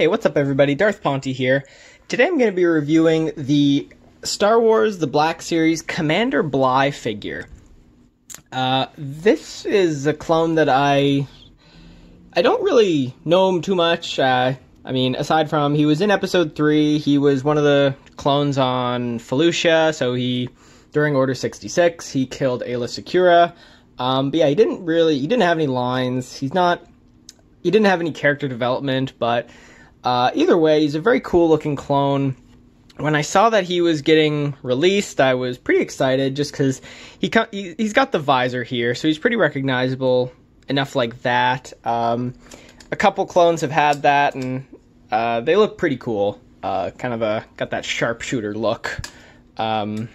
Hey, what's up everybody? Darth Ponte here. Today I'm going to be reviewing the Star Wars The Black Series Commander Bly figure. This is a clone that I don't really know him too much. I mean, aside from he was in Episode 3, he was one of the clones on Felucia, so during Order 66, he killed Aayla Secura. But yeah, he didn't have any lines. He didn't have any character development, but either way, he's a very cool-looking clone. When I saw that he was getting released, I was pretty excited, just because he's got the visor here, so he's pretty recognizable enough like that. A couple clones have had that, and they look pretty cool. Got that sharpshooter look. So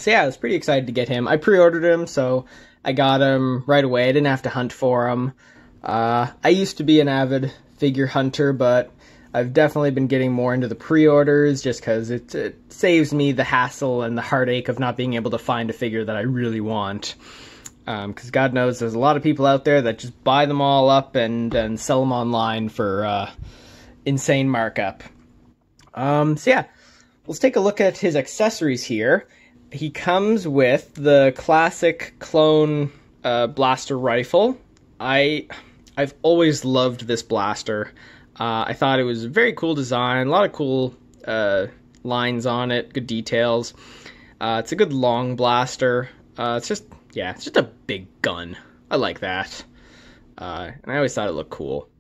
yeah, I was pretty excited to get him. I pre-ordered him, so I got him right away. I didn't have to hunt for him. I used to be an avid figure hunter, but I've definitely been getting more into the pre-orders just because it saves me the hassle and the heartache of not being able to find a figure that I really want. Because God knows there's a lot of people out there that just buy them all up and sell them online for insane markup. So yeah, let's take a look at his accessories here. He comes with the classic clone blaster rifle. I've always loved this blaster. I thought it was a very cool design, a lot of cool lines on it, good details. It's a good long blaster. It's just a big gun. I like that. And I always thought it looked cool.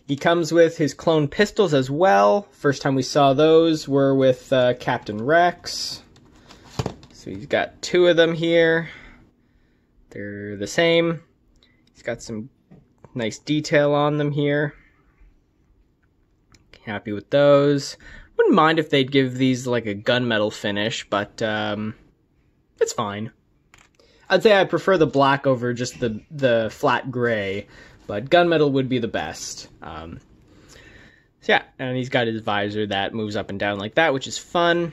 He comes with his clone pistols as well. First time we saw those were with Captain Rex. So he's got two of them here. They're the same. He's got some nice detail on them here. Happy with those. Wouldn't mind if they'd give these like a gunmetal finish, but it's fine. I'd say I prefer the black over just the flat gray, but gunmetal would be the best. So yeah, and he's got his visor that moves up and down like that, which is fun.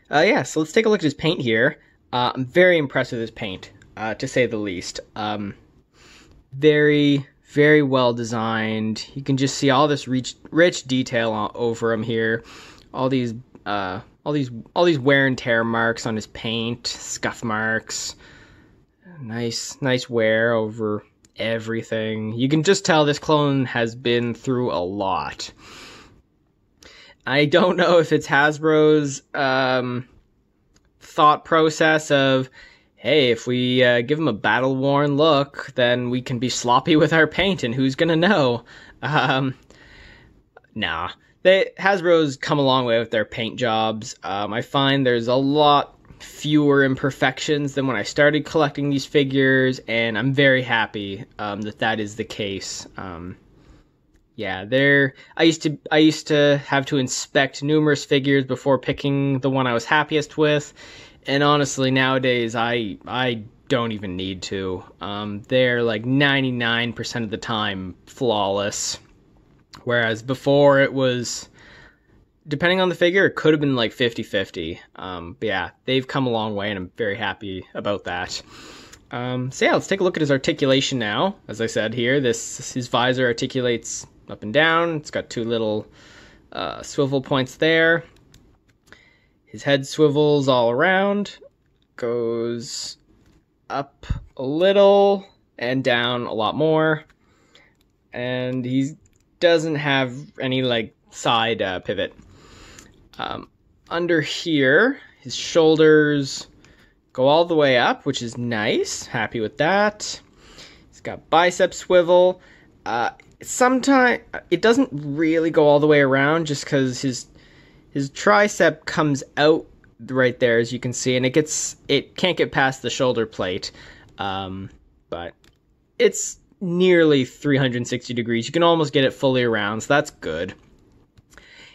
Yeah, so let's take a look at his paint here. I'm very impressed with his paint, to say the least. Very, very well designed. You can just see all this rich detail over him here. All these wear and tear marks on his paint, scuff marks. Nice wear over everything. You can just tell this clone has been through a lot. I don't know if it's Hasbro's thought process of, hey, if we give him a battle-worn look, then we can be sloppy with our paint, and who's gonna know? Nah. Hasbro's come a long way with their paint jobs. I find there's a lot fewer imperfections than when I started collecting these figures, and I'm very happy that is the case. Yeah, I used to have to inspect numerous figures before picking the one I was happiest with. And honestly, nowadays, I don't even need to. They're like 99% of the time flawless. Whereas before it was, depending on the figure, it could have been like 50-50. But yeah, they've come a long way and I'm very happy about that. So yeah, let's take a look at his articulation now. As I said here, his visor articulates up and down. It's got two little swivel points there. His head swivels all around, goes up a little and down a lot more, and he doesn't have any like side pivot. Under here, his shoulders go all the way up, which is nice. Happy with that. He's got bicep swivel. Sometimes it doesn't really go all the way around, just because his tricep comes out right there, as you can see, and it can't get past the shoulder plate. But it's nearly 360 degrees. You can almost get it fully around, so that's good.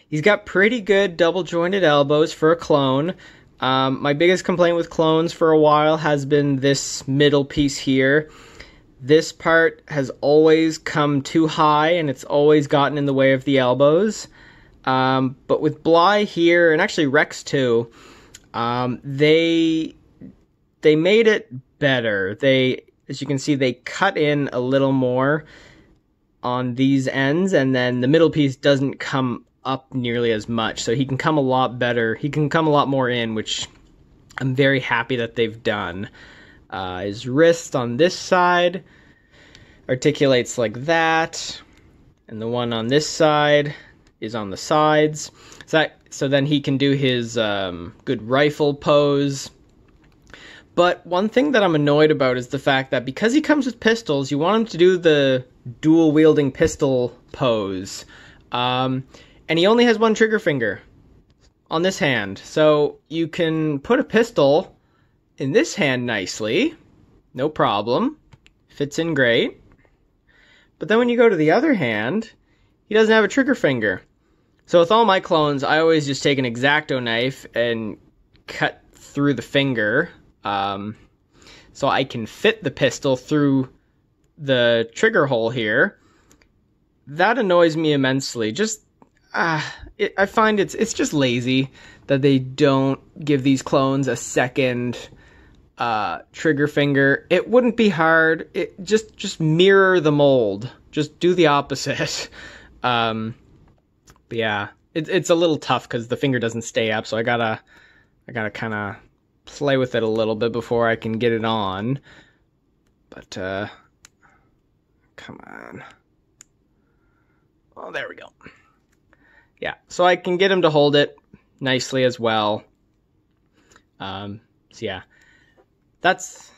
He's got pretty good double jointed elbows for a clone. My biggest complaint with clones for a while has been this middle piece here. This part has always come too high, and it's always gotten in the way of the elbows. But with Bly here, and actually Rex too, they made it better. As you can see, they cut in a little more on these ends, and then the middle piece doesn't come up nearly as much, so he can come a lot better. He can come a lot more in, which I'm very happy that they've done. His wrist on this side articulates like that, and the one on this side is on the sides. So then he can do his good rifle pose. But one thing that I'm annoyed about is the fact that because he comes with pistols, you want him to do the dual-wielding pistol pose. And he only has one trigger finger on this hand. So you can put a pistol in this hand nicely. No problem. Fits in great. But then when you go to the other hand, he doesn't have a trigger finger. So with all my clones, I always just take an X-Acto knife and cut through the finger. So I can fit the pistol through the trigger hole here. That annoys me immensely. I find it's just lazy that they don't give these clones a second trigger finger. It wouldn't be hard. It just mirror the mold. Just do the opposite. But yeah, it's a little tough because the finger doesn't stay up, so I gotta kind of play with it a little bit before I can get it on. But come on. Oh, there we go. Yeah, so I can get him to hold it nicely as well. So yeah, that's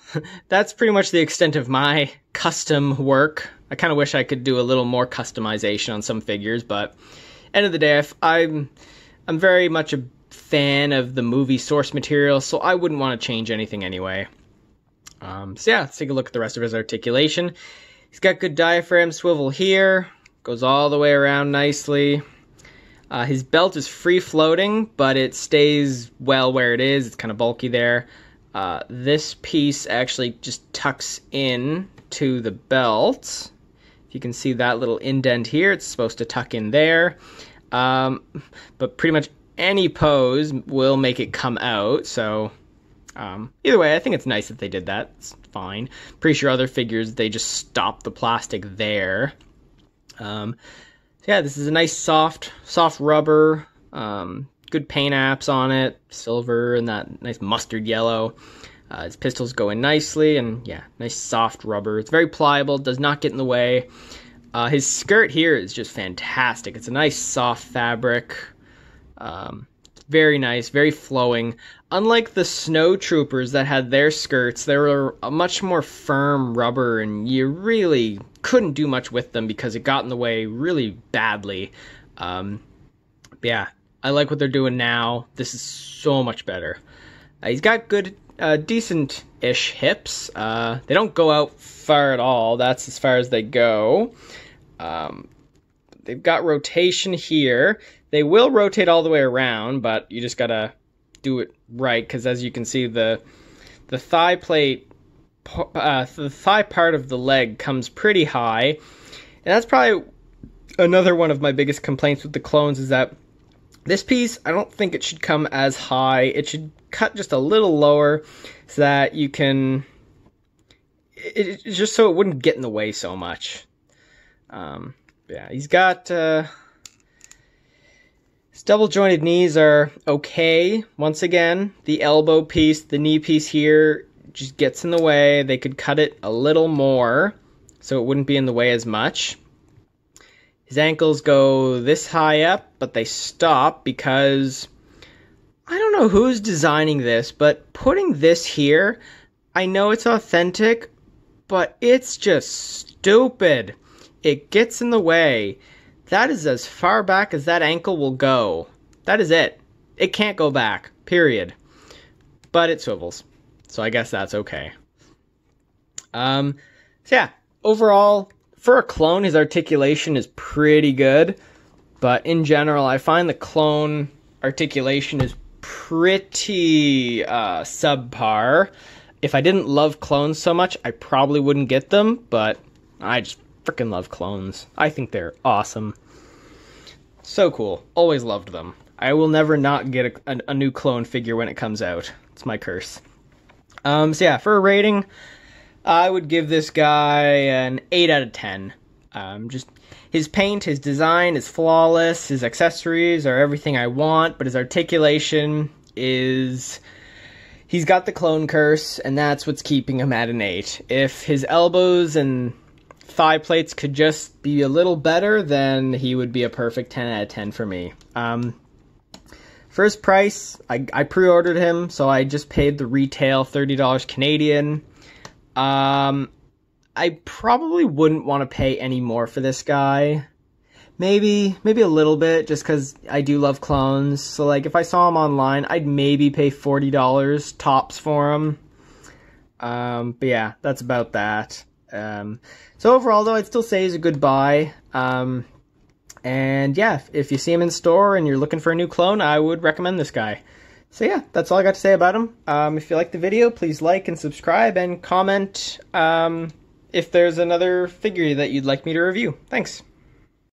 pretty much the extent of my custom work. I kind of wish I could do a little more customization on some figures, but end of the day, I'm very much a fan of the movie source material, so I wouldn't want to change anything anyway. So yeah, let's take a look at the rest of his articulation. He's got good diaphragm swivel here, goes all the way around nicely. His belt is free floating, but it stays well where it is. It's kind of bulky there. This piece actually just tucks in to the belt. If you can see that little indent here, it's supposed to tuck in there. But pretty much any pose will make it come out, so either way, I think it's nice that they did that. It's fine. Pretty sure other figures, they just stop the plastic there. So yeah, this is a nice soft rubber, good paint apps on it, silver and that nice mustard yellow. His pistols go in nicely, and yeah, nice soft rubber. It's very pliable, does not get in the way. His skirt here is just fantastic. It's a nice soft fabric. Very nice, very flowing. Unlike the Snow Troopers that had their skirts, they were a much more firm rubber, and you really couldn't do much with them because it got in the way really badly. Yeah, I like what they're doing now. This is so much better. He's got good, decent-ish hips. They don't go out far at all. That's as far as they go. They've got rotation here. They will rotate all the way around, but you just gotta do it right, because as you can see, the thigh plate, the thigh part of the leg comes pretty high. And that's probably another one of my biggest complaints with the clones, is that this piece, I don't think it should come as high. It should cut just a little lower so that you can, it's just so it wouldn't get in the way so much. Yeah, he's got, his double jointed knees are okay. Once again, the elbow piece, the knee piece here just gets in the way. They could cut it a little more so it wouldn't be in the way as much. His ankles go this high up, but they stop because I don't know who's designing this, but putting this here, I know it's authentic, but it's just stupid. It gets in the way. That is as far back as that ankle will go. That is it. It can't go back, period. But it swivels, so I guess that's okay. So yeah, overall, for a clone, his articulation is pretty good. But in general, I find the clone articulation is pretty subpar. If I didn't love clones so much, I probably wouldn't get them, but I just freaking love clones. I think they're awesome. So cool. Always loved them. I will never not get a new clone figure when it comes out. It's my curse. So yeah, for a rating, I would give this guy an 8 out of 10. Just his paint, his design is flawless, his accessories are everything I want, but his articulation is... He's got the clone curse, and that's what's keeping him at an 8. If his elbows and thigh plates could just be a little better, then he would be a perfect 10 out of 10 for me. For his price, I pre-ordered him, so I just paid the retail $30 Canadian. I probably wouldn't want to pay any more for this guy. Maybe a little bit, just because I do love clones. So, like, if I saw him online, I'd maybe pay $40 tops for him. But yeah, that's about that. So overall, though, I'd still say he's a good buy. And yeah, if you see him in store and you're looking for a new clone, I would recommend this guy. So yeah, that's all I got to say about him. If you liked the video, please like and subscribe and comment if there's another figure that you'd like me to review. Thanks.